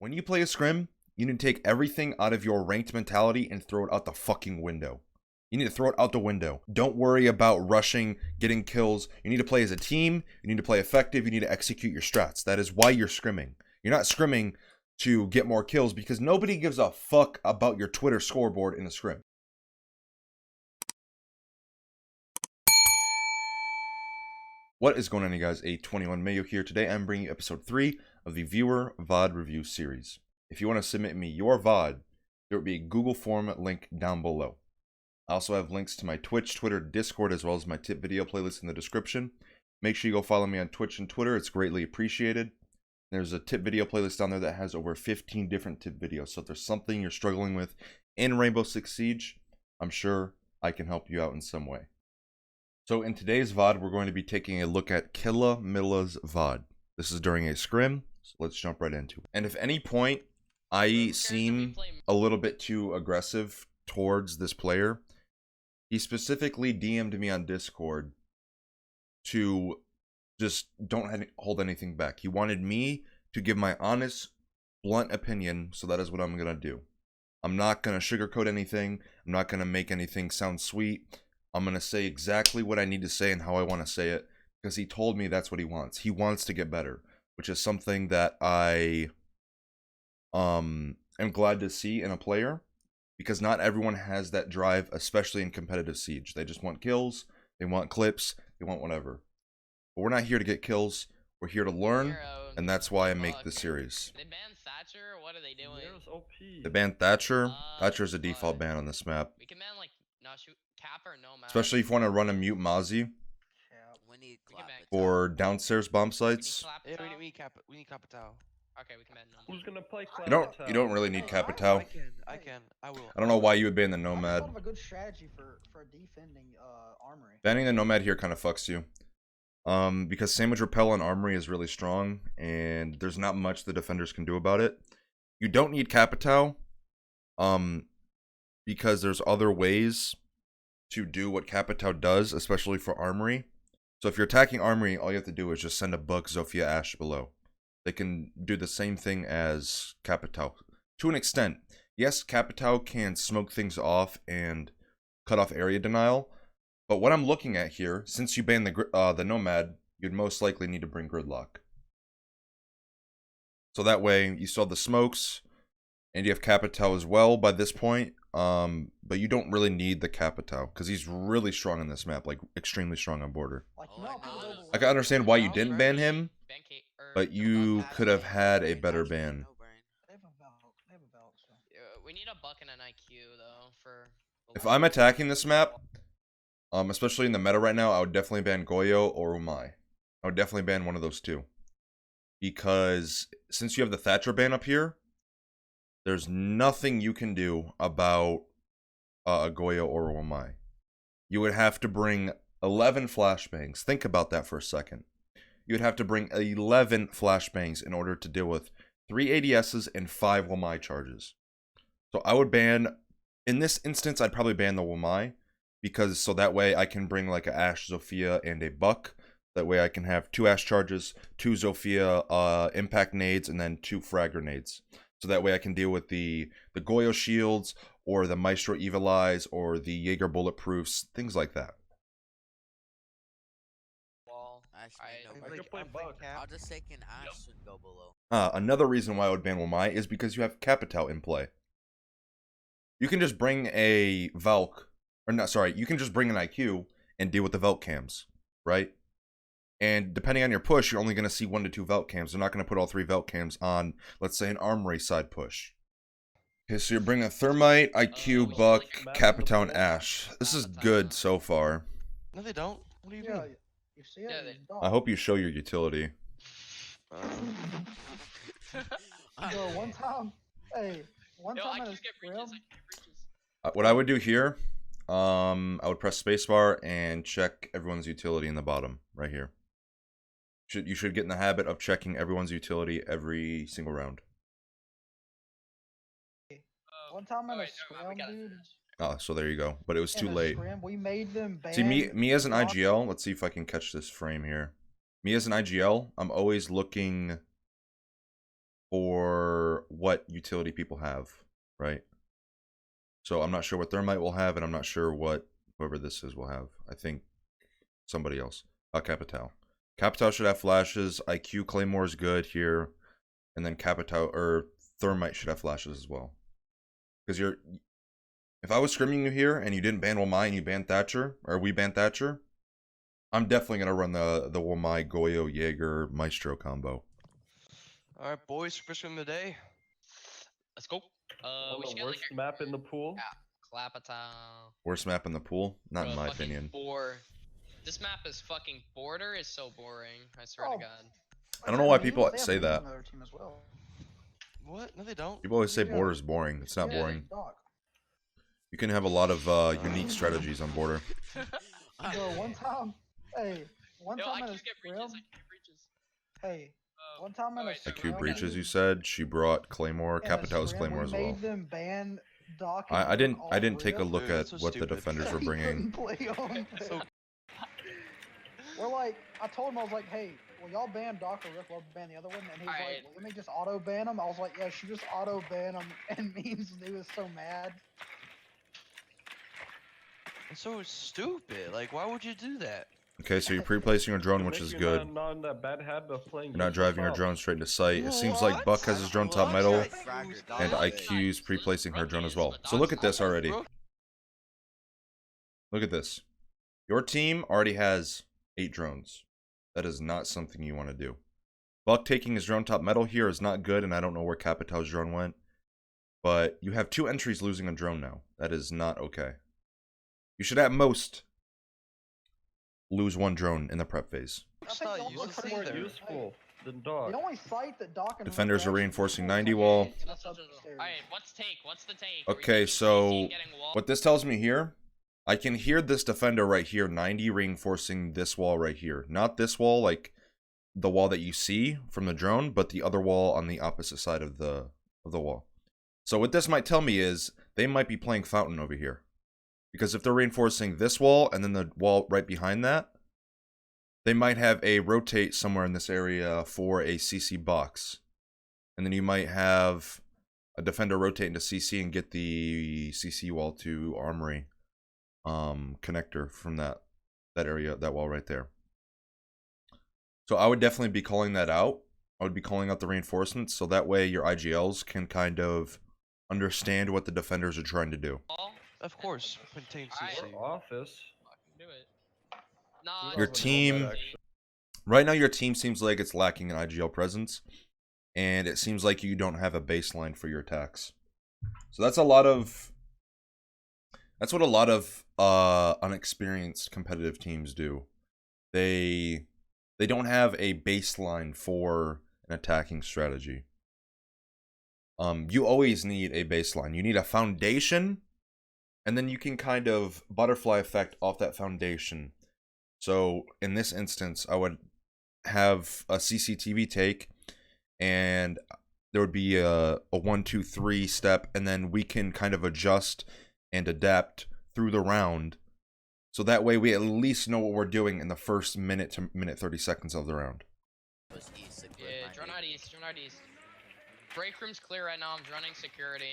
When you play a scrim, you need to take everything out of your ranked mentality and throw it out the fucking window. You need to throw it out the window. Don't worry about rushing, getting kills. You need to play as a team. You need to play effective. You need to execute your strats. That is why you're scrimming. You're not scrimming to get more kills because nobody gives a fuck about your Twitter scoreboard in a scrim. What is going on, you guys? A21 Mayo here. Today I'm bringing you episode 3 of the Viewer VoD Review series. If you want to submit me your VoD, there will be a Google form link down below. I also have links to my Twitch, Twitter, Discord, as well as my tip video playlist in the description. Make sure you go follow me on Twitch and Twitter. It's greatly appreciated. There's a tip video playlist down there that has over 15 different tip videos. So if there's something you're struggling with in Rainbow Six Siege, I'm sure I can help you out in some way. So in today's VoD, we're going to be taking a look at Killa Milla's VoD. This is during a scrim, so let's jump right into it. And if any point I seem a little bit too aggressive towards this player, he specifically DM'd me on Discord to just don't hold anything back. He wanted me to give my honest, blunt opinion, so that is what I'm going to do. I'm not going to sugarcoat anything. I'm not going to make anything sound sweet. I'm going to say exactly what I need to say and how I want to say it, because he told me that's what he wants. He wants to get better, which is something that I am glad to see in a player, because not everyone has that drive, especially in competitive Siege. They just want kills, they want clips, they want whatever. But we're not here to get kills, we're here to learn, and that's why I make this series. They banned Thatcher, what are they doing? They banned Thatcher. Thatcher's a default ban on this map. We can ban like, no, shoot, Cap or Nomad. Especially if you want to run a mute Mozzie for downstairs bomb sites. Yeah, we need Capital. Okay, we can ban Nomad. Who's gonna play You don't really need Capital. I will. I don't know why you would ban the Nomad. I thought of a good strategy for defending Armory. Banning the Nomad here kind of fucks you. Because Sandwich Repel on Armory is really strong, and there's not much the defenders can do about it. You don't need Capital, because there's other ways to do what Capital does, especially for Armory. So if you're attacking Armory, all you have to do is just send a Buck, Zofia, Ash below. They can do the same thing as Capital. To an extent. Yes, Capital can smoke things off and cut off area denial. But what I'm looking at here, since you banned the Nomad, you'd most likely need to bring Gridlock. So that way, you still have the smokes, and you have Capital as well by this point. But you don't really need the Capital, because he's really strong in this map, like extremely strong on border. I can understand why you didn't ban him, but you could have had a better ban. We need a Buck and an IQ though for. If I'm attacking this map, especially in the meta right now, I would definitely ban Goyo or Umai. I would definitely ban one of those two, because since you have the Thatcher ban up here, there's nothing you can do about a Goyo or a Umai. You would have to bring 11 flashbangs. Think about that for a second. You would have to bring 11 flashbangs in order to deal with 3 ADSs and 5 Wamai charges. So I would ban, in this instance, I'd probably ban the Wamai, because so that way I can bring like a Ash, Zofia, and a Buck. That way I can have 2 Ash charges, 2 Zofia impact nades, and then 2 frag grenades. So that way I can deal with the Goyo shields, or the Maestro Evil Eyes, or the Jaeger bulletproofs, things like that. I'll just take an Ash and go below. Another reason why I would ban Wamai is because you have Capital in play. You can just bring a Valk, or not, sorry, you can just bring an IQ and deal with the Valk cams, right? And depending on your push, you're only going to see 1 to 2 Valk cams. They're not going to put all 3 Valk cams on, let's say, an Armory side push. Okay, so you're bringing a Thermite, IQ, Buck, Capital, and Ash. This is good so far. No, they don't. What do you mean? You see it? I hope you show your utility. One time in a scrim, What I would do here, I would press spacebar and check everyone's utility in the bottom, right here. You should get in the habit of checking everyone's utility every single round. one time in a scrim, dude. Oh, so there you go. But it was too late. We made them ban. See, me as an IGL, let's see if I can catch this frame here. Me as an IGL, I'm always looking for what utility people have, right? So I'm not sure what Thermite will have, and I'm not sure what whoever this is will have. I think somebody else. Capital. Capital should have flashes. IQ Claymore is good here, and then Capital or Thermite should have flashes as well. Because if I was scrimming you here and you didn't ban Wamai and you banned Thatcher, or we banned Thatcher, I'm definitely gonna run the Wamai Goyo Jaeger Maestro combo. All right, boys, first scrim of the day. Let's go. We should the get like worst map in the pool. Clapatown. Worst map in the pool, not in Bro, my fucking opinion. This map is fucking border is so boring. I swear Oh. to God. I don't know why They people have say Moons that. on their team as well. What? No, they don't. People always say Yeah. border is boring. It's not Yeah. boring. Doc. You can have a lot of unique strategies on border. Bro, one time, hey, one Yo, time I in a keep get breaches. scrim, I keep breaches. hey, Oh, one time in a wait, scrim, IQ breaches, you said. She brought Claymore. in a Capital's scrim, Claymore we as well. made them ban Doc and I Rick didn't take a off look Dude, at that's so what the stupid. defenders were rip. He bringing. couldn't play on So We're like, I told him, I was like, hey, will y'all ban Doc or Rick? We'll ban the other one. And he was Alright. like, well, let me just auto ban him. I was like, yeah, she just auto ban him. And memes, he was so mad. it's so stupid. Like, why would you do that? Okay, so you're pre-placing your drone, To which make is you good. Not in that bad habit of playing. You're not yourself driving your up. drone straight into sight. It seems like Buck has his drone top What? metal, Fragger, and dog. IQ's pre-placing her drone as well. So look at this already. Look at this. Your team already has 8 drones. That is not something you want to do. Buck taking his drone top metal here is not good, and I don't know where Capital's drone went. But you have 2 entries losing a drone now. That is not okay. You should at most lose 1 drone in the prep phase. It's I think not y'all useless look more either. Useful than The dog. only site that Doc and Defenders Rick are actually reinforcing control is 90 like wall. and that's up the stairs. Alright, what's take? What's the take? Are we Okay, taking so CC, getting wall? what this tells me here, I can hear this defender right here, 90, reinforcing this wall right here. Not this wall, like the wall that you see from the drone, but the other wall on the opposite side of the wall. So what this might tell me is they might be playing Fountain over here. Because if they're reinforcing this wall and then the wall right behind that, they might have a rotate somewhere in this area for a CC box. And then you might have a defender rotate into CC and get the CC wall to armory connector from that area, that wall right there. So I would definitely be calling that out. I would be calling out the reinforcements so that way your IGLs can kind of understand what the defenders are trying to do. Wall? Of course, contain CC. Or office. Fucking do it. Nah, Your it's team- not easy. Right now your team seems like it's lacking an IGL presence, and it seems like you don't have a baseline for your attacks. So that's what a lot of unexperienced competitive teams do. They don't have a baseline for an attacking strategy. You always need a baseline. You need a foundation, and then you can kind of butterfly effect off that foundation. So in this instance, I would have a CCTV take, and there would be a 1, 2, 3 step, and then we can kind of adjust and adapt through the round. So that way we at least know what we're doing in the first minute to minute 30 seconds of the round. Yeah, drone out east, drone out east. Break room's clear right now, I'm droning security.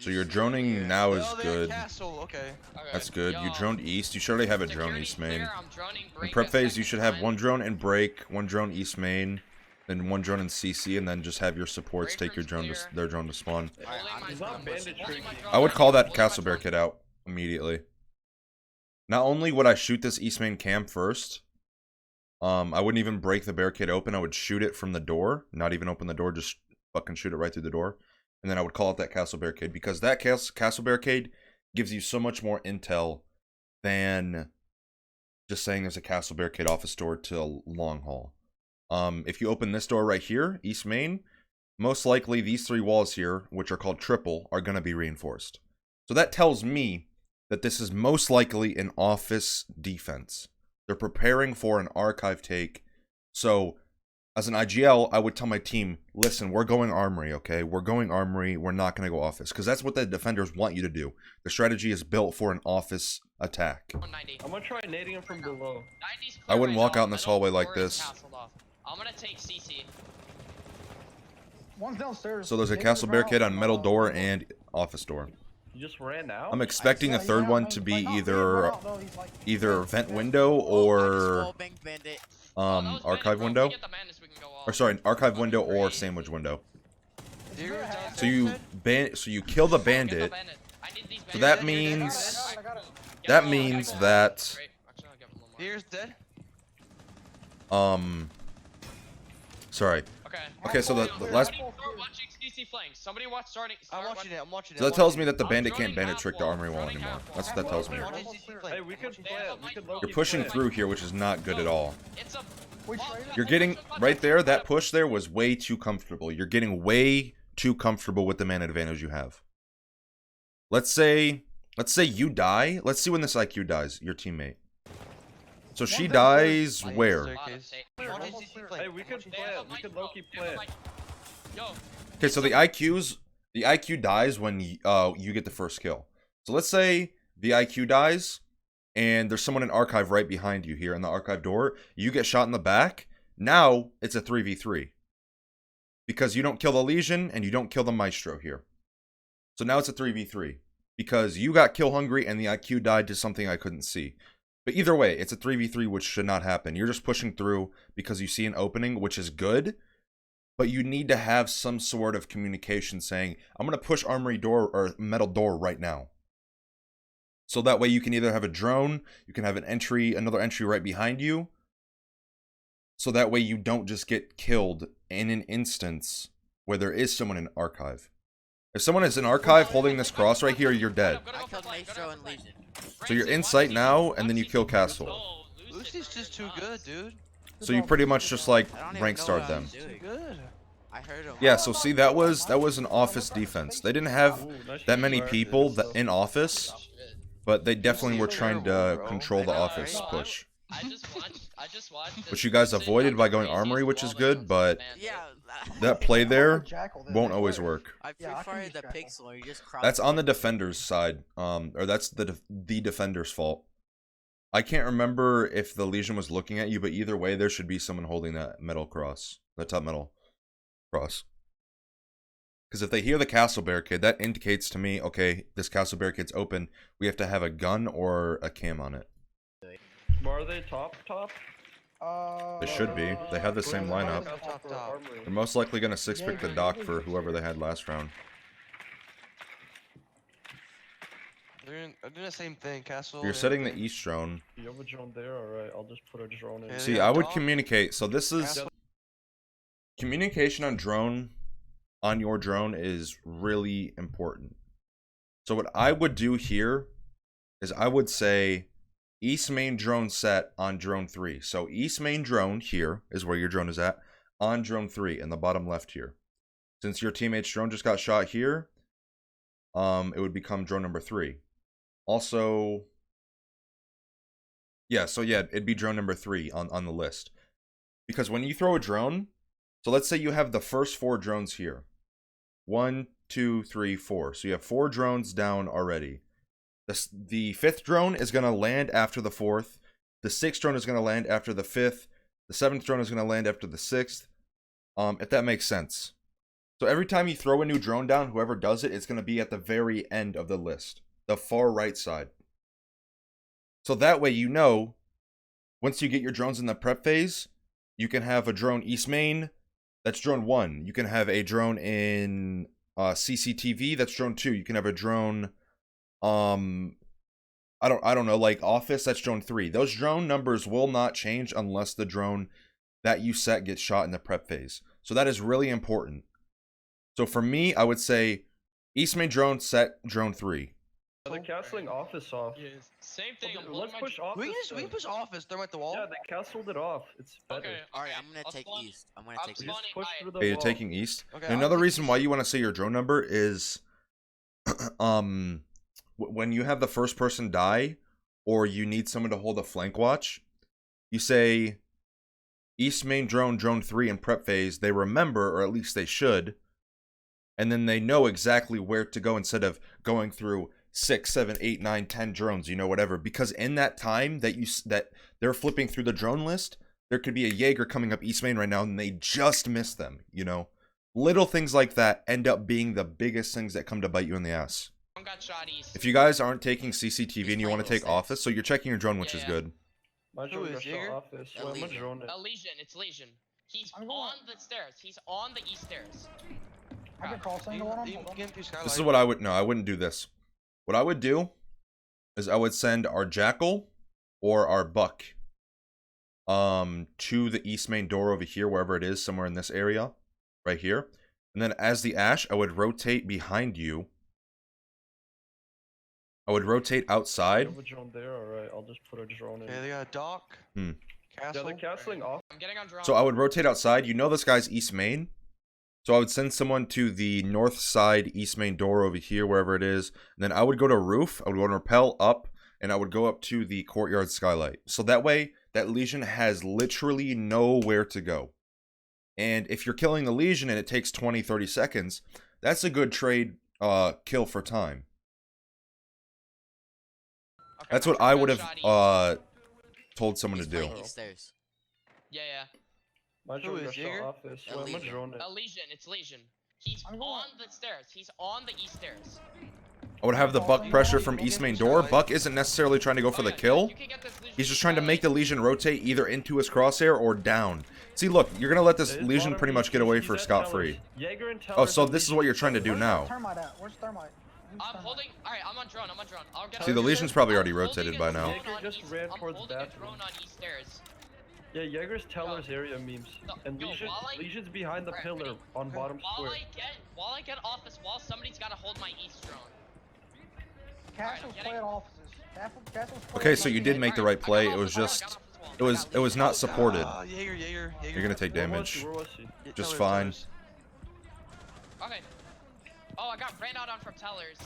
So your droning now is Oh, they're in good. castle. Okay. Okay, That's good. You yo, droned east. You should already have a drone security's east main. clear, I'm droning In break prep a phase, you second should have time. 1 drone in break, 1 drone east main, then 1 drone in CC, and then just have your supports Break take your room's drone to clear. their drone to spawn. Holding my He's not drone, bandage holding my drinking. drone I would down, call that holding my castle drone. barricade out immediately. Not only would I shoot this east main cam first, I wouldn't even break the barricade open. I would shoot it from the door, not even open the door, just fucking shoot it right through the door. And then I would call it that castle barricade, because that castle barricade gives you so much more intel than just saying there's a castle barricade office door to long haul. If you open this door right here, east main, most likely these 3 walls here, which are called triple, are going to be reinforced. So that tells me that this is most likely an office defense. They're preparing for an archive take. So as an IGL, I would tell my team, listen, we're going armory, okay? We're going armory. We're not going to go office. Because that's what the defenders want you to do. The strategy is built for an office attack. 190. I'm gonna try nading him from below. 90's I wouldn't clear right walk now, out in this middle hallway like door is this. castled off. I'm gonna take CC. One's downstairs. So there's a Digging castle the ground. barricade on metal door and office door. You just ran out? I'm expecting a Yeah, third yeah, one man, to like, be not really either run out, though, he's like- either he's vent dead. window or That was archive Bandit, bro. window. If we get the madness, we can go off. Or sorry, archive window That'd be or crazy. sandwich window. Deer So downstairs, So you said? so you kill the Get the bandit. bandit. I need these So bandits. that I means got it, I got it. Get that him, means get him. that Great. Actually, I'll give him one more. Deer's dead. sorry. Okay. Okay, so the last Somebody start watching CC flanks. Somebody watch starting. I'm watching it. I'm watching it. so that I'm tells watching me it. that the I'm bandit running can't bandit half trick the wall, armory wall running anymore. half That's what wall. that tells me. I'm watching CC flank. Hey, we could They have plant. a We could light low-key You're pushing plant. through here, which is not good at all. It's a. We traded. You're getting right there. That push there was way too comfortable. You're getting way too comfortable with the man advantage you have. Let's say you die. Let's see when this IQ dies. Your teammate. So she dies where? Staircase. I'm watching CC flank. Hey, we I'm could watching They have plant. a We light, could bro. low-key They have a plant. light. Yo. Okay, so the IQ dies when you get the first kill. So let's say the IQ dies, and there's someone in archive right behind you here in the archive door. You get shot in the back. Now it's a 3v3 because you don't kill the Legion and you don't kill the Maestro here. So now it's a 3v3 because you got kill hungry and the IQ died to something I couldn't see. But either way, it's a 3v3, which should not happen. You're just pushing through because you see an opening, which is good. But you need to have some sort of communication saying, I'm going to push armory door or metal door right now. So that way you can either have a drone, you can have another entry right behind you. So that way you don't just get killed in an instance where there is someone in archive. If someone is in archive holding this cross right here, you're dead. I killed Maestro and Legion. So you're in sight now, and then you kill Castle. Lucy's just too good, dude. So you pretty much just like I don't even rank know starred what I them. was Too doing. good. I heard him. Yeah, so see that was an office defense. They didn't have Ooh, nice that many shot. people in office, but they definitely were trying to control the I know, office right? push. I just watched. Which you guys avoided by going armory, which is good, but Yeah. that play there Jackal won't always work. I Yeah, I can pre-fired use the Jackal. pixel. Or you just cross. That's on the defender's side, or that's the defender's fault. I can't remember if the Legion was looking at you, but either way, there should be someone holding that metal cross, that top metal cross. Because if they hear the castle barricade, that indicates to me, okay, this castle barricade's open. We have to have a gun or a cam on it. Where are they? Top? They should be. They have the same lineup. Top. They're most likely going to 6-pick the dock for whoever they had last round. They're doing the same thing, Castle. You're and setting the everything. east drone. You have a drone there? Alright, I'll just put a drone in. Yeah, See, they I got would dock. communicate. So this is Castle. communication on your drone is really important. So what I would do here is I would say east main drone set on drone 3. So east main drone here is where your drone is at on drone 3 in the bottom left here. Since your teammate's drone just got shot here, it would become drone number 3. Also, yeah, so yeah, it'd be drone number 3 on the list. Because when you throw a drone, so let's say you have the first 4 drones here. 1, 2, 3, 4. So you have 4 drones down already. The 5th drone is going to land after the 4th. The 6th drone is going to land after the 5th. The 7th drone is going to land after the 6th. If that makes sense. So every time you throw a new drone down, whoever does it, it's going to be at the very end of the list. The far right side. So that way you know, once you get your drones in the prep phase, you can have a drone east main, that's drone 1. You can have a drone in CCTV, that's drone 2. You can have a drone, I don't know, like office, that's drone 3. Those drone numbers will not change unless the drone that you set gets shot in the prep phase. So that is really important. So for me, I would say east main drone set drone 3. They're castling office off. Yes. Same thing. I'm Let's blowing my push office. We can then. push office. Throw 'em at the wall. Yeah, they castled it off. It's better. Okay. Alright, I'm gonna I'll take spawn- east. I'm gonna I'm take We east. just spawning push high. through the Okay, you're wall. taking east. Okay, And I'll another take reason east. why you want to say your drone number is when you have the first person die or you need someone to hold a flank watch, you say east main drone 3 in prep phase. They remember, or at least they should, and then they know exactly where to go instead of going through 6, 7, 8, 9, 10 drones, you know, whatever. Because in that time that they're flipping through the drone list, there could be a Jaeger coming up east main right now and they just missed them, you know. Little things like that end up being the biggest things that come to bite you in the ass. Got shot east. If you guys aren't taking CCTV and you want to playing take those office, so you're checking your drone, which Yeah, is yeah. good. My Who drone is got shot Jaeger? office. A Wait, I'm Legion. drone it. A Legion, it's Legion. He's I'm on going- the stairs. He's on the east stairs. I can cross You angle on can him. Hold on. get through skylight. This is what I would, no, I wouldn't do this. What I would do is I would send our Jackal or our Buck to the east main door over here, wherever it is, somewhere in this area, right here. And then as the Ash, I would rotate behind you. I would rotate You outside. have a drone there, alright. I'll just put a drone in. Okay, they got a dock. Hmm. Yeah, Castle. they're castling off. I'm getting on drone. So I would rotate outside. You know this guy's east main. So I would send someone to the north side east main door over here, wherever it is. And then I would go to roof. I would go to rappel up. And I would go up to the courtyard skylight. So that way, that Legion has literally nowhere to go. And if you're killing the Legion and it takes 20, 30 seconds, that's a good trade kill for time. Okay, That's my what drone I got would shot east. have told someone He's to do. playing east stairs. Yeah, yeah. My Who drone is got Jaeger? shot office. A Wait, I'm Legion. drone it. A Legion, it's Legion. He's I'm on going- the stairs. He's on the east stairs. I would have the Buck pressure from east main door. Buck isn't necessarily trying to go for the kill. You can get this Legion He's just trying to make the skylight. Legion rotate either into his crosshair or down. See, look, you're going to let this It is Legion bottom pretty much east, get away he's for at scot-free. Tellers. Jaeger and Oh, Tellers so and this is Legion what you're trying to do Where's now. that thermite at? Where's thermite? Who's I'm thermite? holding. Alright, I'm on drone. I'm on drone. I'll get See, on the drone. Legion's probably already I'm rotated holding by a now. drone Jaeger on just east- ran I'm towards holding a bathroom. drone on east stairs. Yeah, Jaeger's Tellers area memes. No, And yo, Legion, while I- Legion's behind the Alright, pillar ready? on bottom While square. I get office wall, somebody's gotta hold my east drone. Castle's Alright, I'm playing offices. Castle's playing Okay, so you offices. did make the right play. It was just, it was not supported. Ah, Jaeger. You're gonna take Where was damage. he? Where was he? Yeah, just Tellers, fine. Tellers. Okay. Oh, I got ran out on from tellers.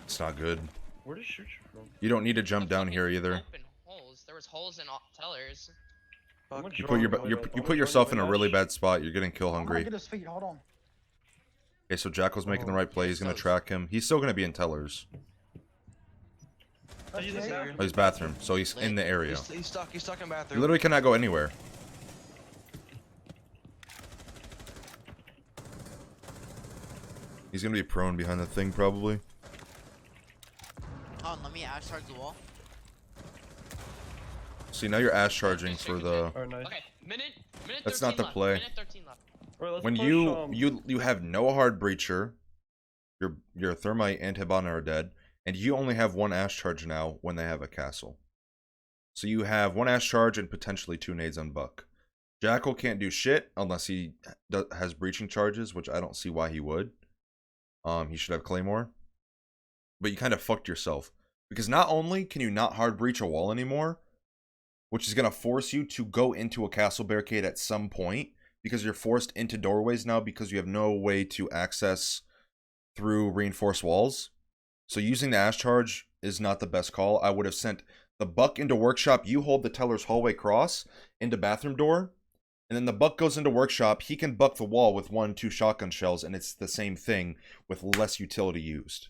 It's not good. Where did he shoot you from? You don't need to jump The down fucking here either. Open holes. There was holes in tellers. I'm Fuck. a You drone put away, you like, I'm put gonna yourself drone in a away really Ash. bad spot. You're getting kill I'm gonna hungry. get his feet. Hold on. Okay, so Jackal's making the Oh, right play. He's gonna track him. He's still gonna be in Tellers. That's He's in Jaeger. bathroom. Oh, he's bathroom, so he's in the area. He's stuck. He's stuck in He bathroom. literally cannot go anywhere. He's gonna be prone behind the thing probably. Oh, let me ash charge the wall. See, now you're ash charging for the. Alright, nice. Okay, minute That's 13 not the left. play. Minute 13 left. Alright, let's When push, you have no hard breacher, your thermite and Hibana are dead, and you only have one ash charge now when they have a castle. So you have one ash charge and potentially two nades on Buck. Jackal can't do shit unless he has breaching charges, which I don't see why he would. He should have Claymore. But you kind of fucked yourself. Because not only can you not hard breach a wall anymore, which is going to force you to go into a castle barricade at some point, because you're forced into doorways now because you have no way to access through reinforced walls. So using the ash charge is not the best call. I would have sent the Buck into workshop. You hold the teller's hallway cross into bathroom door. And then the Buck goes into workshop. He can buck the wall with 1-2 shotgun shells. And it's the same thing with less utility used.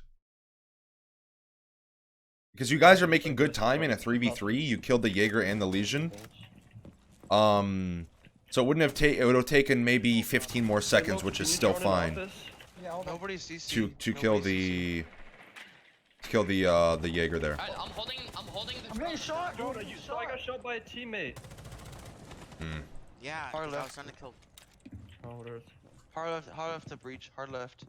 Because you guys are making good time in a 3v3. You killed the Jaeger and the Legion. So it wouldn't have it would have taken maybe 15 more seconds, which is still fine. Yeah, hold on. Nobody sees To kill the Jaeger there. Alright, I'm holding the I'm getting shot. Dude, Dude, you saw I got shot by a teammate. Yeah, Hard 'cause I was left. trying to kill. Oh, whatever. Hard left to breach. Hard left.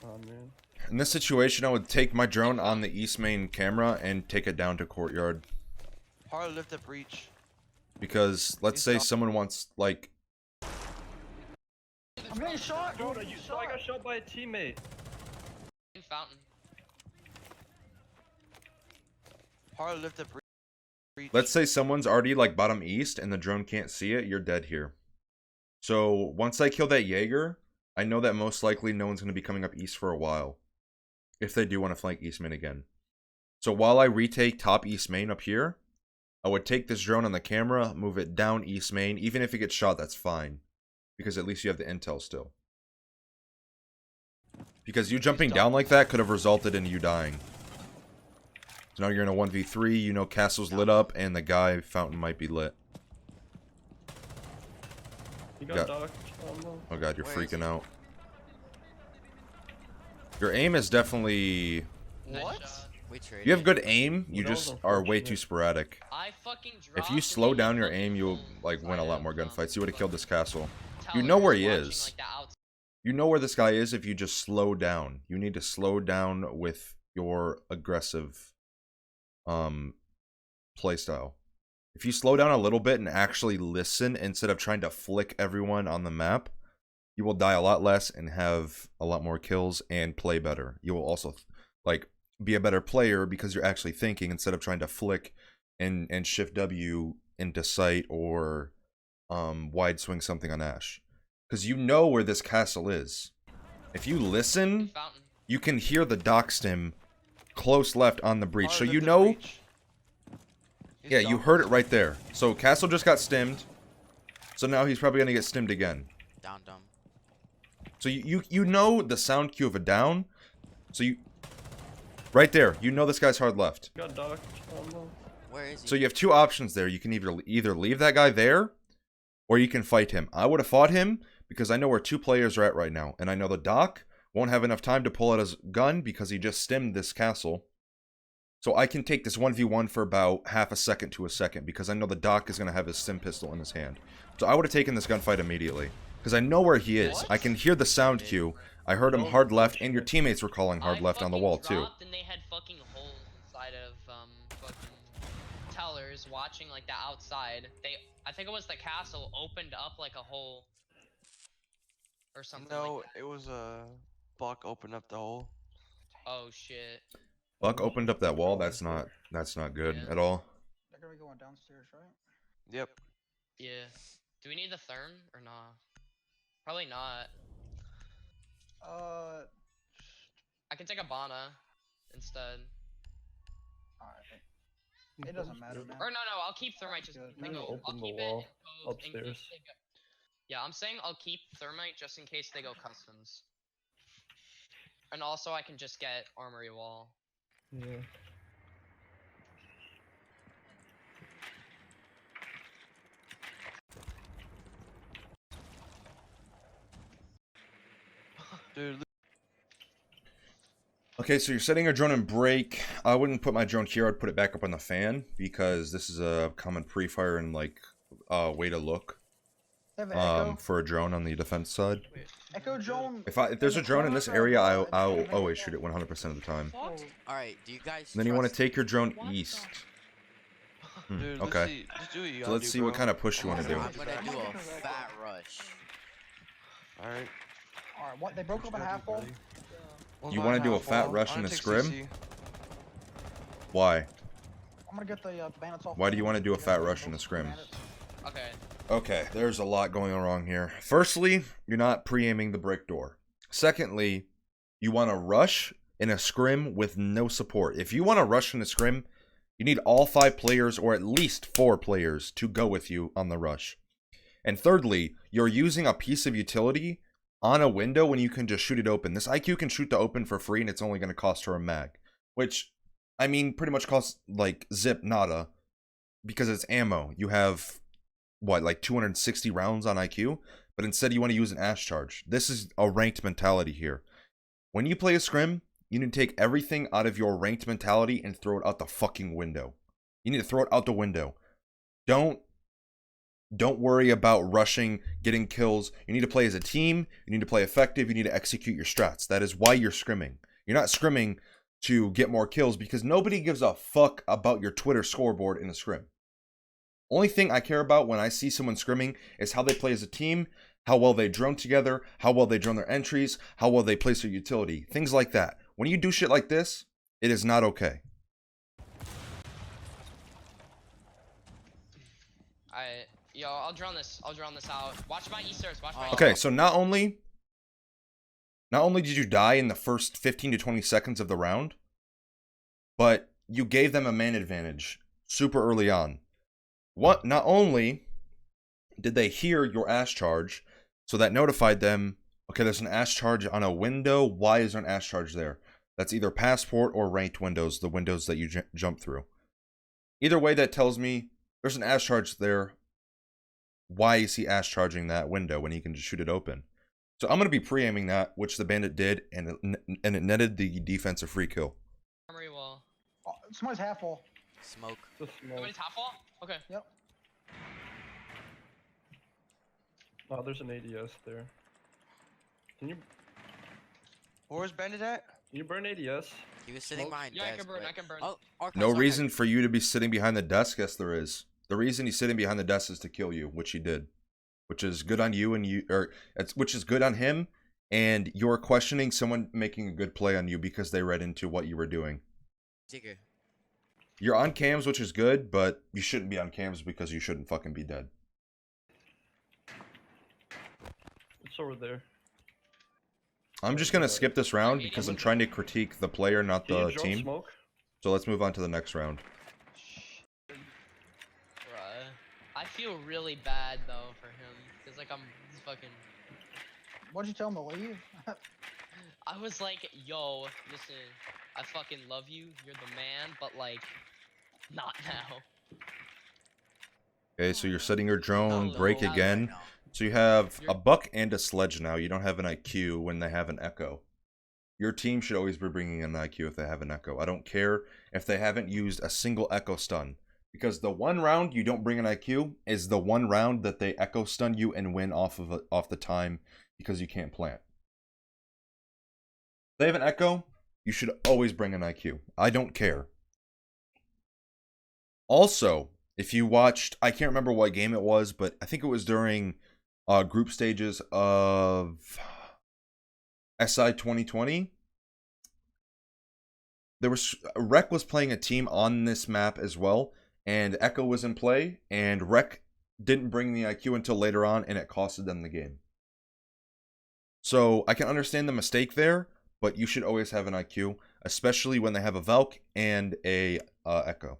Oh, man. In this situation, I would take my drone on the east main camera and take it down to courtyard. Hard left to breach. Because let's say someone wants, like, I'm getting shot. Dude, you saw I got shot by a teammate. in fountain. Hard left to breach. let's say someone's already like bottom east and the drone can't see it, you're dead here. So once I kill that Jaeger, I know that most likely no one's going to be coming up east for a while. If they do want to flank east main again. So while I retake top east main up here, I would take this drone on the camera, move it down east main. Even if it gets shot, that's fine. Because at least you have the intel still. Because you jumping down like that could have resulted in you dying. So now you're in a 1v3, you know castle's lit up, and the guy fountain might be lit. You Yeah. got docked on Oh god, you're Where is freaking he? out. Your aim is definitely... Nice What? shot. We traded. You have good aim, you That was just are way unfortunate. too sporadic. I fucking If dropped you and slow they down hit your fucking aim, you'll holes like win a inside lot of, more gunfights. You would have killed this castle. tellers You know where he watching, is. like, the outside. You know where this guy is if you just slow down. You need to slow down with your aggressive playstyle. If you slow down a little bit and actually listen instead of trying to flick everyone on the map, you will die a lot less and have a lot more kills and play better. You will also like be a better player because you're actually thinking instead of trying to flick and shift W into sight or wide swing something on Ash. Because you know where this castle is. If you listen, Fountain. you can hear the dock stim close left on the breach. So Hard you at the know, breach. He's yeah, you dumb. heard it right there. So castle just got stimmed. So now he's probably gonna get stimmed again. Down, dumb. So you know the sound cue of a down. So you right there, you know this guy's hard left. Got docked. Almost. Where is he? So you have two options there. You can either leave that guy there, or you can fight him. I would have fought him because I know where two players are at right now, and I know the doc won't have enough time to pull out his gun because he just stimmed this castle. So I can take this 1v1 for about half a second to a second because I know the doc is going to have his stim pistol in his hand. So I would have taken this gunfight immediately because I know where he is. What? I can hear the sound cue. I heard him hard left, and your teammates were calling hard left on the wall too. Dropped and they had fucking holes inside of fucking tellers watching like the outside. I think it was the castle opened up like a hole or something. No, Like that. it was a Buck opened up the hole. Oh shit. Buck opened up that wall. That's not good Yeah. at all. They're gonna be going downstairs, right? Yep. Yeah. Do we need the therm or nah? Probably not. I can take a Bana instead. Alright. It doesn't matter, man. Or no, I'll keep thermite just Good. they I'm go. gonna I'll open the keep wall it in code in case upstairs. they go. Yeah, I'm saying I'll keep thermite just in case they go customs. And also I can just get armory wall. Yeah. Dude, Okay, so you're setting your drone in break. I wouldn't put my drone here. I'd put it back up on the fan because this is a common pre-fire and like way to look They have an echo. for a drone on the defense side. Echo drone. If there's a drone in this area, I'll always shoot it 100% of the time. Oh, Alright, do you guys And then you want to trust- take your drone east. dude, Okay. let's see. Just do what you So gotta let's do, see what bro. kind of push you want to do. I'm gonna do a fat rush. Alright. Alright, what? They broke up a half wall? You wanna do a fat rush and a scrim? Why? I'm gonna get the bandits off. Why do you want to do a fat rush and a scrim? Okay. Okay, there's a lot going wrong here. Firstly, you're not pre-aiming the brick door. Secondly, you want to rush in a scrim with no support. If you want to rush in a scrim, you need all 5 players or at least 4 players to go with you on the rush. And thirdly, you're using a piece of utility on a window when you can just shoot it open. This IQ can shoot the open for free and it's only going to cost her a mag. Which, I mean, pretty much costs like zip nada because it's ammo. You have, what, like 260 rounds on IQ? But instead you want to use an Ash charge. This is a ranked mentality here. When you play a scrim, you need to take everything out of your ranked mentality and throw it out the fucking window. You need to throw it out the window. Don't worry about rushing, getting kills. You need to play as a team. You need to play effective. You need to execute your strats. That is why you're scrimming. You're not scrimming to get more kills because nobody gives a fuck about your Twitter scoreboard in a scrim. Only thing I care about when I see someone scrimming is how they play as a team, how well they drone together, how well they drone their entries, how well they place their utility, things like that. When you do shit like this, it is not okay. I'll drone this out. Watch my Easters. Watch my Okay, so not only did you die in the first 15 to 20 seconds of the round, but you gave them a man advantage super early on. Not only did they hear your Ash charge, so that notified them, okay, there's an Ash charge on a window. Why is there an Ash charge there? That's either passport or ranked windows, the windows that you jump through. Either way, that tells me there's an Ash charge there. why is he ash charging that window when he can just shoot it open? So I'm going to be pre-aiming that, which the bandit did, and it netted the defensive free kill. Armory wall. Oh, somebody's half wall. Smoke. Just smoke. Somebody's half wall? Okay. Yep. Oh, there's an ADS there. Can Where's Bandit at? you burn ADS? He was sitting Smoke? behind Yeah, I desk, can burn, but- I can burn. Oh, Arctis, No Arctis. reason for you to be sitting behind the desk. Yes, there is. The reason he's sitting behind the desk is to kill you, which he did, which is good on you which is good on him. And you're questioning someone making a good play on you because they read into what you were doing. Digger. You're on cams, which is good, but you shouldn't be on cams because you shouldn't fucking be dead. It's over there. I'm just gonna skip this round because I'm trying to critique the player, not Can you the drone team. smoke? So let's move on to the next round. Bruh. I feel really bad though for him. Cause like I'm fucking. What'd you tell him to leave? I was like, yo, listen, I fucking love you. You're the man, but like, not now. Okay, so you're setting your drone, No, break no, again. No. So you have a buck and a sledge now. You don't have an IQ when they have an echo. Your team should always be bringing an IQ if they have an echo. I don't care if they haven't used a single echo stun. Because the one round you don't bring an IQ is the one round that they echo stun you and win off the time because you can't plant. If they have an echo, you should always bring an IQ. I don't care. Also, if you watched, I can't remember what game it was, but I think it was during group stages of SI 2020. There was Rec was playing a team on this map as well, and Echo was in play, and Rec didn't bring the IQ until later on, and it costed them the game. So I can understand the mistake there, but you should always have an IQ, especially when they have a Valk and a Echo.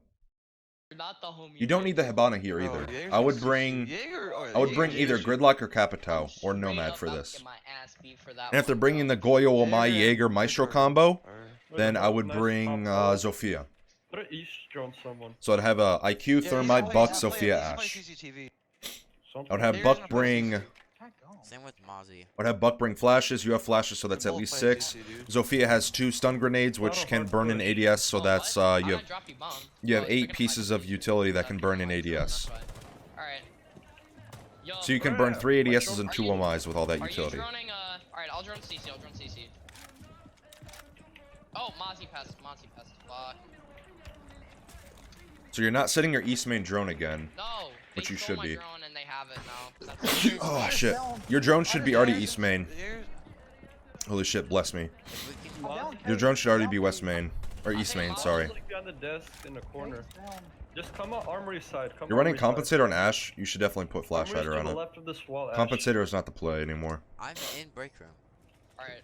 You're not the homie. You don't need the Hibana here Bro, either. Jaeger's I would just- bring Jaeger- oh, I would bring Jaeger either should- Gridlock or I'm Capitao or straight Nomad up for about to this. get my ass beat for that And if they're one, bringing bro. the Goyo Omai Yeah, Jaeger Maestro Jaeger. combo, Or- then I would Nice bring pop. Zofia. Put an East drone someone. So I'd have a IQ, Yeah, Thermite, he's Buck, playing- Sophia, he's playing Ash. CCTV. Someone I would have Jaeger's Buck gonna play bring. CCTV. God, go. Same with Mozzie. I'd have Buck bring flashes. You have flashes, so that's They're at both least playing 6. CC, dude. Zofia has 2 stun grenades, which Not a can hard burn in push. ADS. So Oh, that's what? I'm you gonna have drop you bomb. you have Oh, 8 you're gonna pieces find of me. utility that That's can why burn in I'm doing ADS. that's why. Alright. Yo, So you can burn Bruh, 3 my ADSs drone- and Are 2 you- OMIs with all that are you utility. droning, alright, I'll drone CC, I'll drone CC. Oh, Mozzie passed, fuck. So you're not setting your East main drone again. No, Which they you stole should my be. drone and they have it now. That's Oh shit! Your drone should be already East main. Jaeger's- Holy shit! Bless me. If we can- I'm down Your cave, drone should already down be West cave. main or East main. think Sorry. Like behind the desk in the corner. Cave's down. Just come on armory side. Come You're running armory side. compensator on Ash. You should definitely put flash Armory's hider to on the it. left of this wall, Ash. Compensator is not the play anymore. I'm in break room. Alright.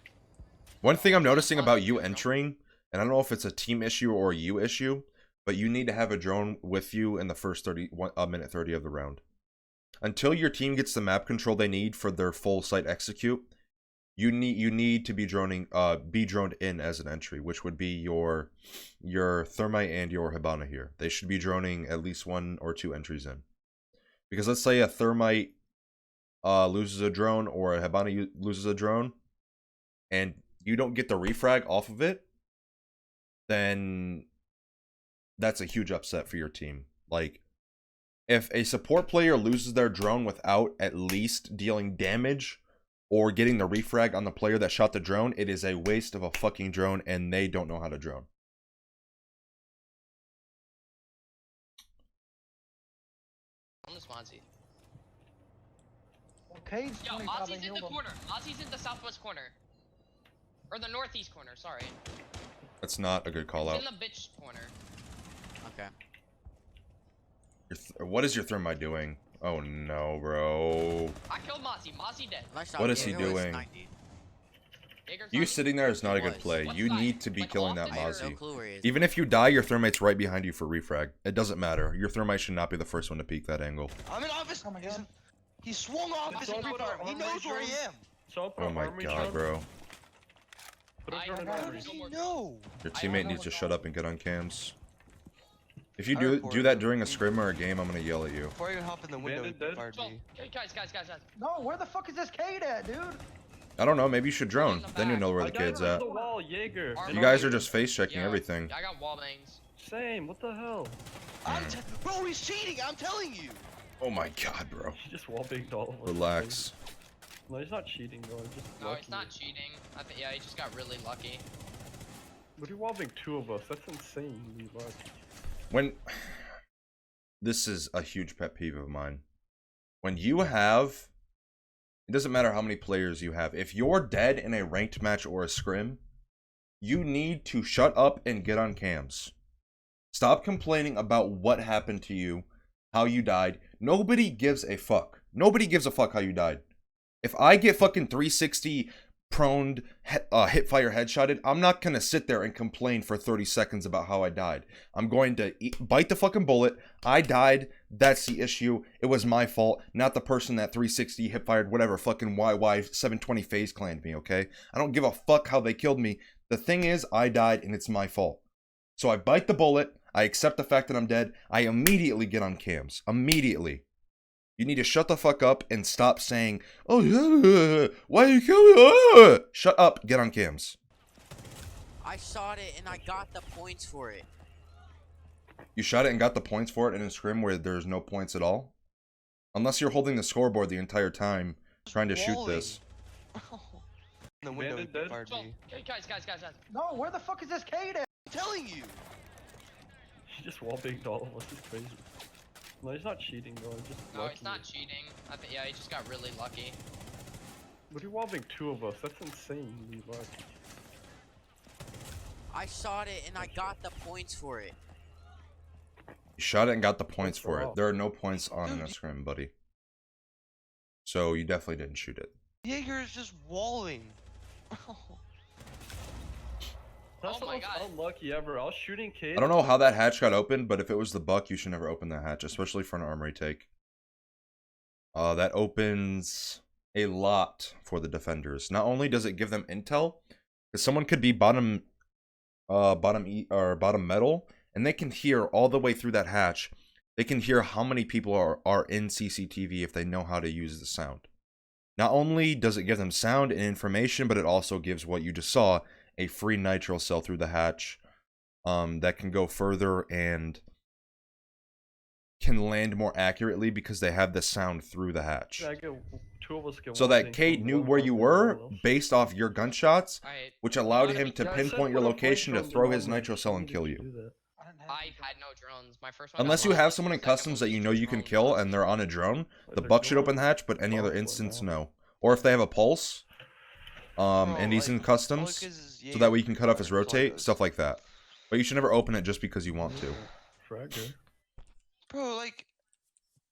One thing I'm noticing about you entering, and I don't know if it's a team issue or a you issue, but you need to have a drone with you in the first minute 30 of the round. Until your team gets the map control they need for their full site execute, you need to be droned in as an entry, which would be your Thermite and your Hibana here. They should be droning at least 1 or 2 entries in. Because let's say a Thermite loses a drone or a Hibana loses a drone, and you don't get the refrag off of it, then that's a huge upset for your team. Like, if a support player loses their drone without at least dealing damage or getting the refrag on the player that shot the drone, it is a waste of a fucking drone, and they don't know how to drone. On this Mozzie. Well, Cave's Yo, 25, they Mozzie's in healed the him. corner. Mozzie's in the southwest corner. Or the northeast corner, sorry. That's not a good call out. It's in the bitch corner. Okay. What is your Thermite doing? Oh no, bro. I killed Mozzie. Mozzie dead. Nice shot. What is he Jaeger was doing? 90. Jaeger's You on- sitting there is not a good Was. play. What You side? need to be Like, killing that off I the have no Mozzie. clue where he is. Even if you die, your Thermite's right behind you for refrag. It doesn't matter. Your Thermite should not be the first one to peek that angle. I'm in office. Oh my He's- God. He swung off his Someone put arm. our He knows where I armory am. Someone put Oh an my armory god, drone. bro. Put a I- drone in I- How armory. does he know? Your I teammate don't needs to shut up and get on cams. If you I do reported that him. during a scrim or a game, I'm gonna yell at you. Before I even hop in the window, he Bandit dead? fired So, me. hey, guys. No, where the fuck is this Kate at, dude? I don't know, maybe you should drone. In the Then you back. know where I the died kid's through at. the wall, Jaeger. Armor You guys are Jaeger. just face checking Yeah, everything. I got wall bangs. Same, what the hell? Bro, he's cheating. I'm telling you. Oh my god, bro. He just wallbanged all of us. Relax. No, he's not cheating though, he's just No, lucky. he's not cheating. I think yeah, he just got really lucky. But he wallbanged 2 of us, that's insanely lucky. When this is a huge pet peeve of mine. When you have, it doesn't matter how many players you have. If you're dead in a ranked match or a scrim, you need to shut up and get on cams. Stop complaining about what happened to you, how you died. Nobody gives a fuck. Nobody gives a fuck how you died. If I get fucking 360 proned, hipfire headshotted, I'm not gonna sit there and complain for 30 seconds about how I died. I'm going to bite the fucking bullet. I died. That's the issue. It was my fault, not the person that 360 hipfired whatever fucking YY 720 phase clanned me, okay? I don't give a fuck how they killed me. The thing is, I died and it's my fault. So I bite the bullet. I accept the fact that I'm dead. I immediately get on cams. Immediately. You need to shut the fuck up and stop saying, oh yeah, why you kill me? Shut up, get on cams. I shot it and I got the points for it. You shot it and got the points for it in a scrim where there's no points at all? Unless you're holding the scoreboard the entire time trying to shoot this. In the window, he Bandit dead? fired So, me. hey, guys. No, where the fuck is this Kate at? I'm telling you. He just wallbanged all of us, it's crazy. No, he's not cheating though, he's just No, lucky. he's not cheating. I think yeah, he just got really lucky. But he wallbanged 2 of us, that's insanely lucky. I shot it and I got the points for it. You shot it and got the points Points for for it. all. There are no points on a scrim, buddy. So you definitely didn't shoot it. Jaeger is just walling. That's Oh the my most God. unlucky ever. I was shooting Kate. I don't know how that hatch got opened, but if it was the buck, you should never open that hatch, especially for an armory take. That opens a lot for the defenders. Not only does it give them intel, because someone could be bottom metal, and they can hear all the way through that hatch. They can hear how many people are in CCTV if they know how to use the sound. Not only does it give them sound and information, but it also gives what you just saw, a free nitro cell through the hatch that can go further and can land more accurately because they have the sound through the hatch. Yeah, I get 2 of us get So that wallbanged Cade from knew one where wall you to the were wall. based off your gunshots, Alright. which allowed Yeah, him to Yeah, I said pinpoint your what a location to flame throw drone his did. nitro cell and Why kill did you. do that? I didn't have I any had no drones. My first one. Unless got you have lost, someone in the second customs one that you was know just you can drones. kill and they're on a drone, Like, the they're buck should going open the hatch, but any other off right instance, now. no. Or if they have a pulse, Bro, and he's in like, customs, all it is so Jaeger that way you can cut off his fires, that's all it rotate, does. stuff like that. But you should never open it just because you want to. Fragger. Bro, like,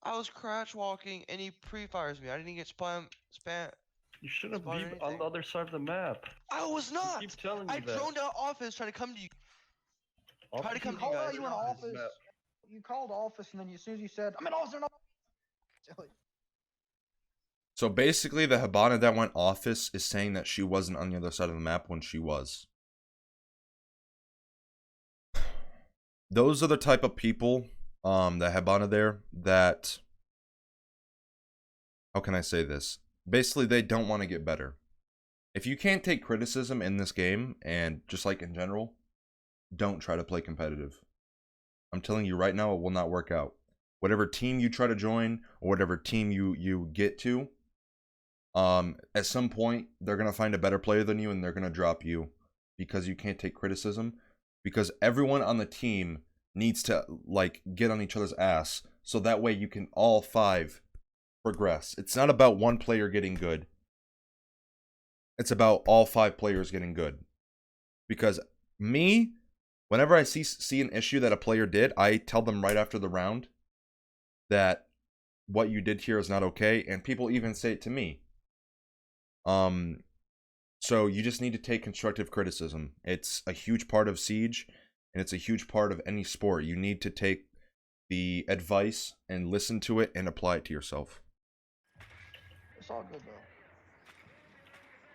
I was crouch walking and he pre-fires me. I didn't get spam. You shouldn't be Spot or on anything. the other side of the map. I was I not. keep telling I you that. droned out office trying to come to you. Try to Office come is to you called guys. out you in on this office. map. You called office, and then as soon as you said, I'm in office, Silly. So basically, the Habana that went office is saying that she wasn't on the other side of the map when she was. Those are the type of people, the Habana there, that... How can I say this? Basically, they don't want to get better. If you can't take criticism in this game, and just like in general, don't try to play competitive. I'm telling you right now, it will not work out. Whatever team you try to join, or whatever team you get to, at some point, they're going to find a better player than you, and they're going to drop you because you can't take criticism. Because everyone on the team needs to, like, get on each other's ass, so that way you can all 5 progress. It's not about one player getting good. It's about all 5 players getting good. Because me, whenever I see an issue that a player did, I tell them right after the round that what you did here is not okay, and people even say it to me. So you just need to take constructive criticism. It's a huge part of Siege, and it's a huge part of any sport. You need to take the advice and listen to it and apply it to yourself. It's all good though.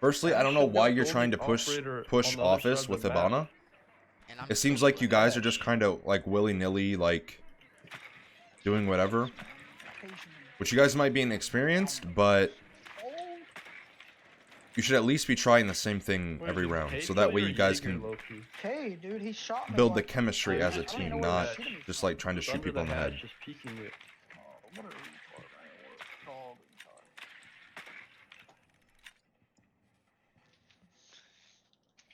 Firstly, I don't know Should've why got you're trying to golden push operator on the other office side of with the map. Habana. And I'm It seems still like you doing guys it. are just kind of like willy-nilly, like doing whatever. Which you guys might be inexperienced, but you should at least be trying the same thing What every is it, round, so K that play way or you guys Jaeger, can low-key? Okay, dude, he shot me. build the like, chemistry I as a don't team, know where not that's shooting me just from. like trying to Just shoot under people in the hatch, head. just peeking it. What a retard, man. Dog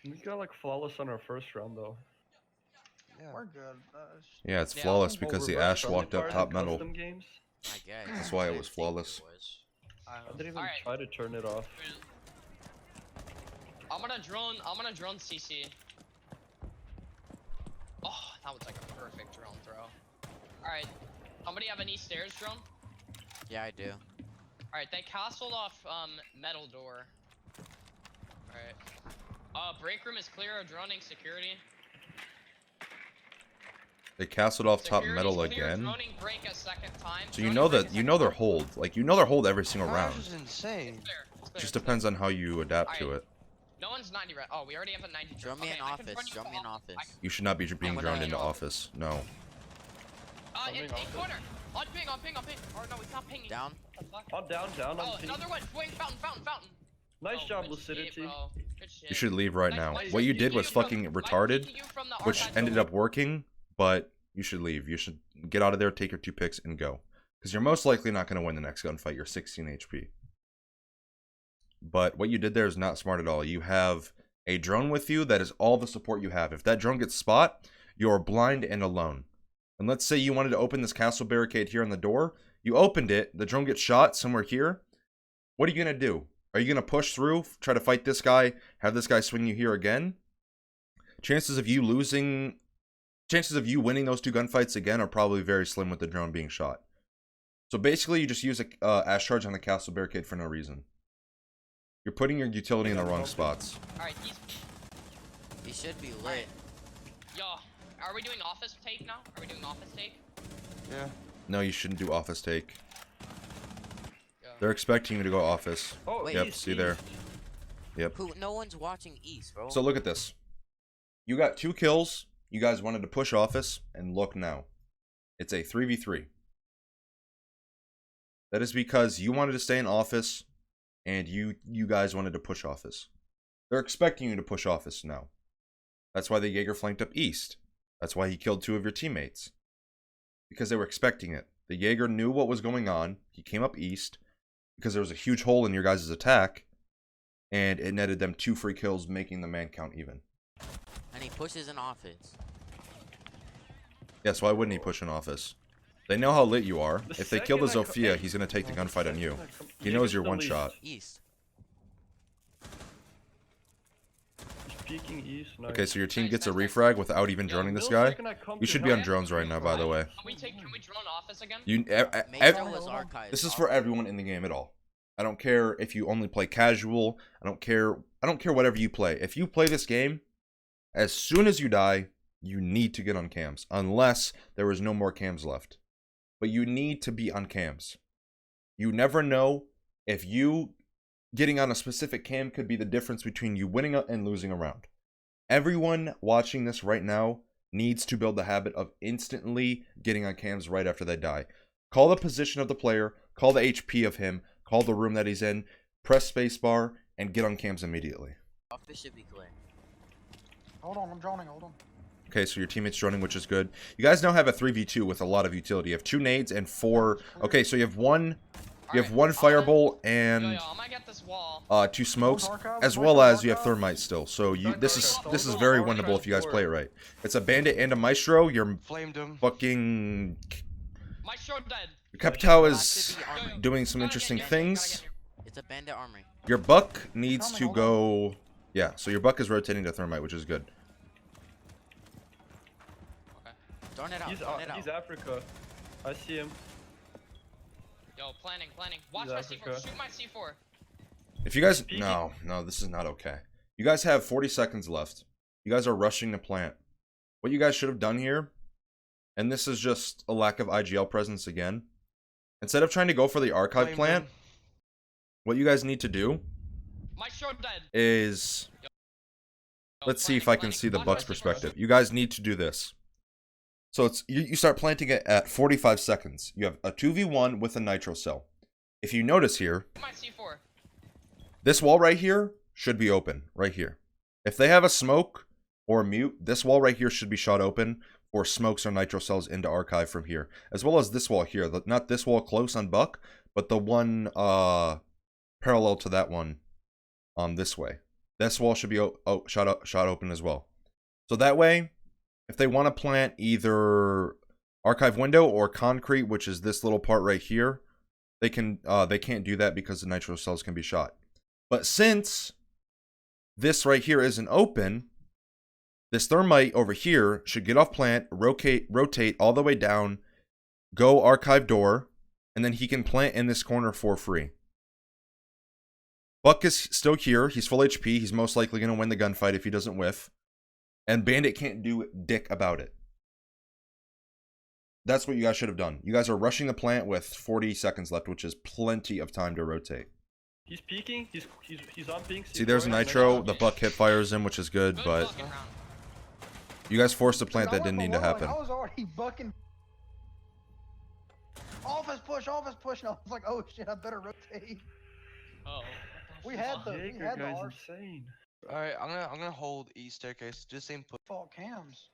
retard. We got like flawless on our first round though. Yeah. We're good. Yeah, it's Yeah. flawless Oh, because the reverse Ash friendly walked up fires top in metal. custom games? I guess. That's why it I was didn't think flawless. was. I didn't even Alright. try to turn it off. I'm gonna drone CC. Oh, that was like a perfect drone throw. Alright. Somebody have an east stairs drone? Yeah, I do. Alright, they castled off metal door. Alright. Break room is clear of droning security. They castled off top Security's metal clear, again. droning break a second time. So you Droning know break a that second their time. hold. Like you know their hold every single Crash round. is insane. It's clear, it's clear, Just it's depends on how you adapt to Alright. it. clear. No one's 90 right. Oh, we already have a 90 Drum me okay, in I can office. run you Drum to me in office. You should not be being Yeah, droned but into I- office. No. In Something corner. On ping, on ping, on ping. Or no, he's not pinging. Down. What the fuck? Oh, down. Oh, I'm another one. Swing, fountain. Nice Oh, job, good Lucidity. shit, bro. Good shit. You should leave right Nice- now. nice What you peeking did was from- fucking nice retarded, peeking you from the which archive ended door. up working, but you should leave. You should get out of there, take your 2 picks, and go. Because you're most likely not going to win the next gunfight. You're 16 HP. But what you did there is not smart at all. You have a drone with you that is all the support you have. If that drone gets spot, you're blind and alone. And let's say you wanted to open this castle barricade here on the door. You opened it. The drone gets shot somewhere here. What are you going to do? Are you going to push through, try to fight this guy, have this guy swing you here again? Chances of you winning those 2 gunfights again are probably very slim with the drone being shot. So basically, you just use a Ash charge on the castle barricade for no reason. You're putting your utility in the wrong spots. Alright, He should be lit. yo, are we doing office take now? Are we doing office take? Yeah. No, you shouldn't do office take. Yeah. They're expecting you to go office. Oh, Wait. Yep, east, see there. east. Yep. Who? No one's watching East, bro. So look at this. You got 2 kills. You guys wanted to push office, and look now. It's a 3v3. That is because you wanted to stay in office, and you guys wanted to push office. They're expecting you to push office now. That's why the Jaeger flanked up east. That's why he killed 2 of your teammates. Because they were expecting it. The Jaeger knew what was going on. He came up east because there was a huge hole in your guys' attack, and it netted them 2 free kills, making the man count even. And he pushes in office. Yes, why wouldn't he push an office? They know how lit you are. The If they kill the second I co- Zofia, hey, he's gonna take the oh, gunfight on you. second I come- He knows Jaeger's you're still one east. shot. East. He's peeking east. Nice. Okay, so your team Nice, gets a nice, nice. refrag without even Yo, droning this Millisecond guy. I come You to should be help. on drones right now, by the way. Can we drone office again? You, Maestro was archived. this is for everyone in the game at all. I don't care if you only play casual. I don't care whatever you play. If you play this game, as soon as you die, you need to get on cams, unless there is no more cams left. But you need to be on cams. You never know if you getting on a specific cam could be the difference between you winning and losing a round. Everyone watching this right now needs to build the habit of instantly getting on cams right after they die. Call the position of the player, call the HP of him, call the room that he's in, press spacebar, and get on cams immediately. Office should be clear. Hold on, I'm droning. Hold on. Okay, so your teammate's droning, which is good. You guys now have a 3v2 with a lot of utility. You have 2 nades and 4... Okay, so you have one Alright, firebolt Yo, and I'm gonna get this wall. 2 smokes, Archive, as Mike well Archive. as you have thermite still. So you Mike this is Archive. very Archive winnable if you guys door. play it right. It's a bandit and a maestro. Your Flamed him. fucking My short dead. Capital That is should be armory. doing some Gotta interesting get here, gotta things. get here. It's a bandit armory. Your buck needs Coming, to hold go. Yeah, so your buck is rotating to thermite, which is good. Darn it out. He's Darn it out. he's Africa. I see him. Yo, planning. Watch He's my Africa. C4. Shoot my C4. If you guys Peeking. no, this is not okay. You guys have 40 seconds left. You guys are rushing the plant. What you guys should have done here, and this is just a lack of IGL presence again. Instead of trying to go for the archive Flamed plant, him. what you guys need to do My short dead. is Let's see if I can see the Bucks perspective. You guys need to do this. So it's you start planting it at 45 seconds. You have a 2v1 with a nitro cell. If you notice here, My C4. this wall right here should be open, right here. If they have a smoke or a mute, this wall right here should be shot open for smokes or nitro cells into archive from here. As well as this wall here. Not this wall close on Buck, but the one parallel to that one this way. This wall should be shot open as well. So that way, if they want to plant either archive window or concrete, which is this little part right here, they can't do that because the nitro cells can be shot. But since this right here isn't open, this thermite over here should get off plant, rotate all the way down, go archive door, and then he can plant in this corner for free. Buck is still here. He's full HP. He's most likely going to win the gunfight if he doesn't whiff. And Bandit can't do dick about it. That's what you guys should have done. You guys are rushing the plant with 40 seconds left, which is plenty of time to rotate. He's peeking. He's on ping. See, there's Nitro. The Buck hit fires him, which is good, but you guys forced a plant that didn't need to happen. I was already bucking. Office push, and I was like, oh shit, I better rotate. Oh. We had the guy's arch insane. Alright, I'm gonna hold east staircase. Just aim put. default cams.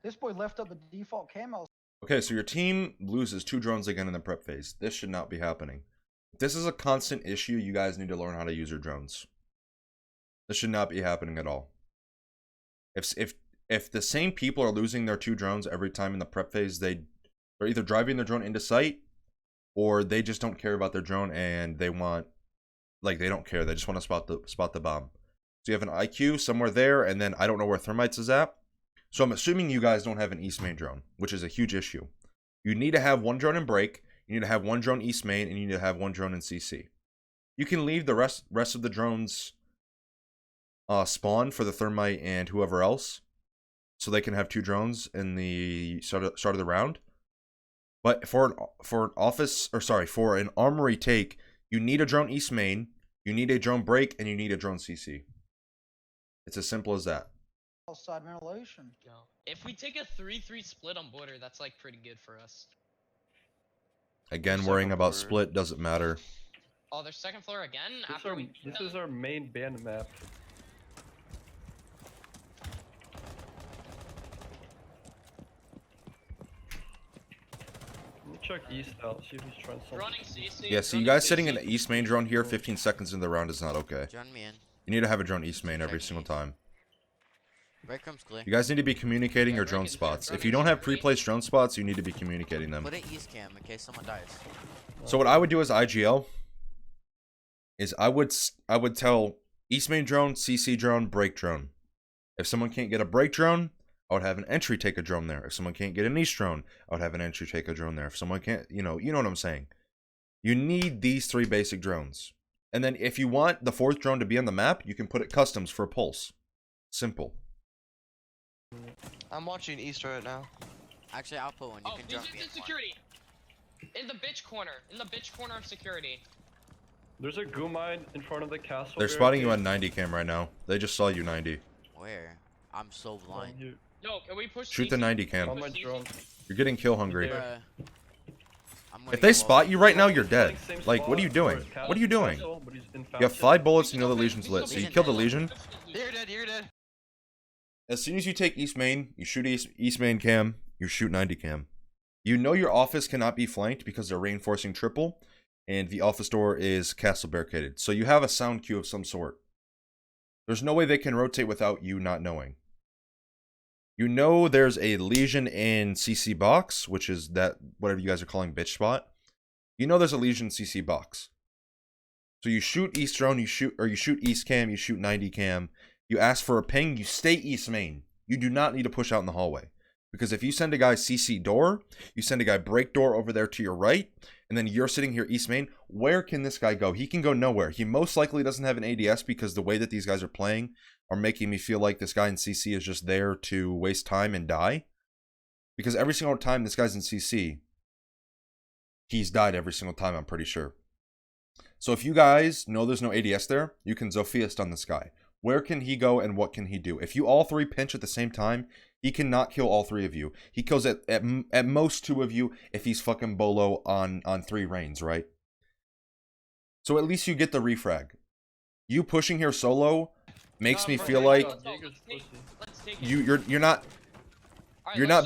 This boy left up the default camos. Okay, so your team loses 2 drones again in the prep phase. This should not be happening. If this is a constant issue, you guys need to learn how to use your drones. This should not be happening at all. If the same people are losing their 2 drones every time in the prep phase, they're either driving their drone into sight, or they just don't care about their drone and they want, like, they don't care. They just want to spot the bomb. So you have an IQ somewhere there, and then I don't know where Thermites is at. So I'm assuming you guys don't have an East Main drone, which is a huge issue. You need to have 1 drone in break, you need to have 1 drone East Main, and you need to have 1 drone in CC. You can leave the rest of the drones spawn for the Thermite and whoever else, so they can have 2 drones in the start of the round. But for an armory take, you need a drone East Main, you need a drone break, and you need a drone CC. It's as simple as that. Outside ventilation. No. If we take a 3-3 split on border, that's like pretty good for us. Again, Second worrying about floor. split doesn't matter. Oh, there's second floor again? This is our main band map. Let me check east out, see if he's trying something. Running CC. Yeah, so you running guys sitting in CC. the East Main drone here, 15 seconds in the round is not okay. Join me in. You need to have a drone East Main every single time. Breadcrumbs clear. You guys need to be communicating your Yeah, drone break is spots. good. If you don't have pre-placed drone spots, you need to be communicating them. Put it east cam in case someone dies. So what I would do as IGL is I would tell East Main drone, CC drone, break drone. If someone can't get a break drone, I would have an entry take a drone there. If someone can't get an East drone, I would have an entry take a drone there. If someone can't, you know what I'm saying. You need these 3 basic drones. And then if you want the 4th drone to be on the map, you can put it customs for a pulse. Simple. I'm watching east right now. Actually, I'll put one. You Oh, can he's jump me in in one. security. In the bitch corner. In the bitch corner of security. There's a goo mine in front of the castle. They're spotting you on barricade. 90 cam right now. They just saw you 90. Where? I'm so blind. You- Yo, can we push Shoot the CC? 90 cam. On my drone. You're getting kill hungry. There. Bruh. I'm If gonna they go spot low. you right now, you're dead. Same Like, what are you spot, doing? or What are you doing? castle, but he's in You have fountain. 5 bullets and you know the Legion's lit. So you kill the Legion. You're dead, you're dead. As soon as you take East Main, you shoot East Main cam, you shoot 90 cam. You know your office cannot be flanked because they're reinforcing triple, and the office door is castle barricaded. So you have a sound cue of some sort. There's no way they can rotate without you not knowing. You know there's a Legion in CC box, which is that whatever you guys are calling bitch spot. You know there's a Legion CC box. So you shoot East drone, you shoot East cam, you shoot 90 cam. You ask for a ping, you stay East Main. You do not need to push out in the hallway. Because if you send a guy CC door, you send a guy break door over there to your right, and then you're sitting here East Main, where can this guy go? He can go nowhere. He most likely doesn't have an ADS because the way that these guys are playing are making me feel like this guy in CC is just there to waste time and die. Because every single time this guy's in CC, he's died every single time, I'm pretty sure. So if you guys know there's no ADS there, you can Zophiist on this guy. Where can he go and what can he do? If you all three pinch at the same time, he cannot kill all three of you. He kills at most two of you if he's fucking Bolo on 3 reigns, right? So at least you get the refrag. You pushing here solo makes me feel like you're not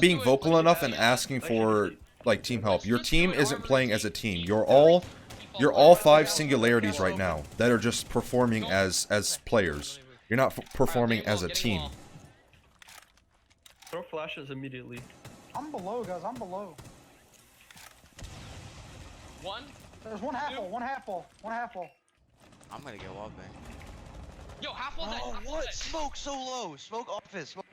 being vocal enough and asking for like team help. Your team isn't playing as a team. You're all 5 singularities right now that are just performing as players. You're not performing as a team. Throw flashes immediately. I'm below, guys. I'm below. One. There's one half full. One half full. One half full. I'm gonna get wall bang. Yo, half one dead. Oh, half one what? dead. Smoke so low. Smoke office. Smoke.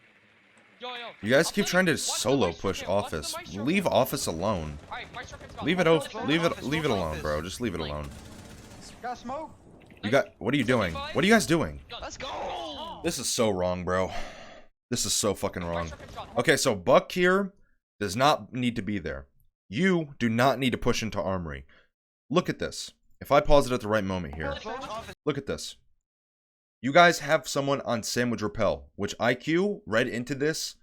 Yo. You guys keep I'll trying to watch the solo maestro push cam, watch the office. maestro Leave cam. office alone. Alright, maestro cam's gone. Leave it Office, open. Leave office, it alone, office. bro. Just leave it Like- alone. Got smoke. You got. What are you doing? What are you guys doing? Let's go. This is so wrong, bro. This is so fucking wrong. Maestro cam's gone. Okay, so Buck here does not need to be there. You do not need to push into Armory. Look at this. If I pause it at the right moment here, Smoke office. look at this. You guys have someone on Sandwich Repel, which IQ read into this,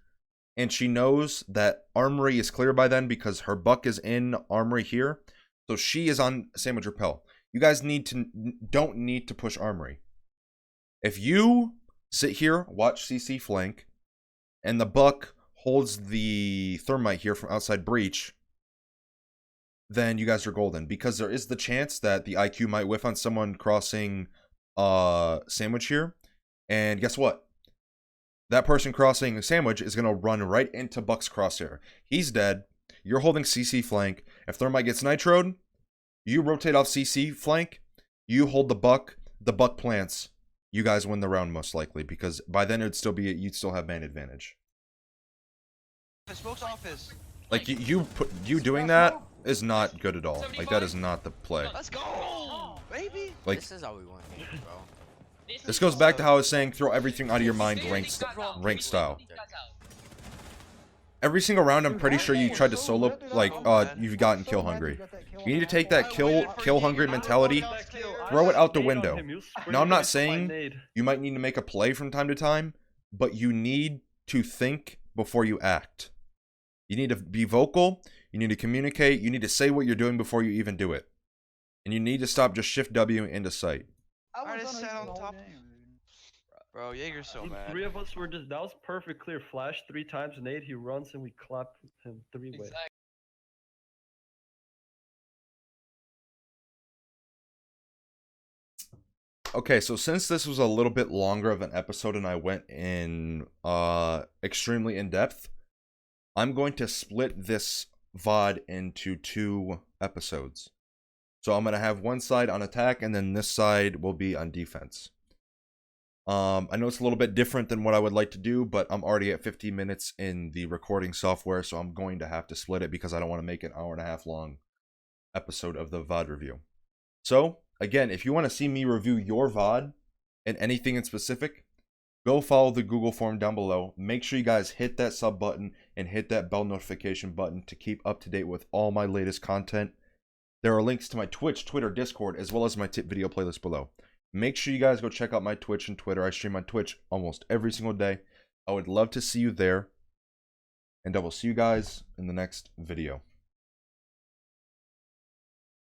and she knows that Armory is clear by then because her Buck is in Armory here. So she is on Sandwich Repel. You guys don't need to push Armory. If you sit here, watch CC flank, and the Buck holds the Thermite here from outside breach, then you guys are golden. Because there is the chance that the IQ might whiff on someone crossing Sandwich here. And guess what? That person crossing a Sandwich is going to run right into Buck's crosshair. He's dead. You're holding CC flank. If Thermite gets nitroed, you rotate off CC flank. You hold the Buck plants. You guys win the round most likely. Because by then you'd still have man advantage. Smoke's office. Like you doing that is not good at all. Like that is not the play. Let's go, baby. Like This is how we win games, bro. this goes back to how I was saying throw everything out of your mind ranked style. Every single round I'm pretty sure you tried to solo like you've gotten kill hungry. You need to take that kill hungry mentality, throw it out the window. Now I'm not saying you might need to make a play from time to time, but you need to think before you act. You need to be vocal, you need to communicate, you need to say what you're doing before you even do it. And you need to stop just shift W into sight. I just underneath sat on the whole top. game, dude. Bro, Jaeger's so mad. 3 of us were just, that was perfect clear. Flash 3 times, nade, he runs and we clap him 3 ways. Okay, so since this was a little bit longer of an episode and I went in extremely in depth, I'm going to split this VOD into 2 episodes. So I'm going to have one side on attack and then this side will be on defense. I know it's a little bit different than what I would like to do, but I'm already at 50 minutes in the recording software, so I'm going to have to split it because I don't want to make an hour-and-a-half long episode of the VOD review. So, again, if you want to see me review your VOD and anything in specific, go follow the Google form down below. Make sure you guys hit that sub button and hit that bell notification button to keep up to date with all my latest content. There are links to my Twitch, Twitter, Discord, as well as my tip video playlist below. Make sure you guys go check out my Twitch and Twitter. I stream on Twitch almost every single day. I would love to see you there. And I will see you guys in the next video.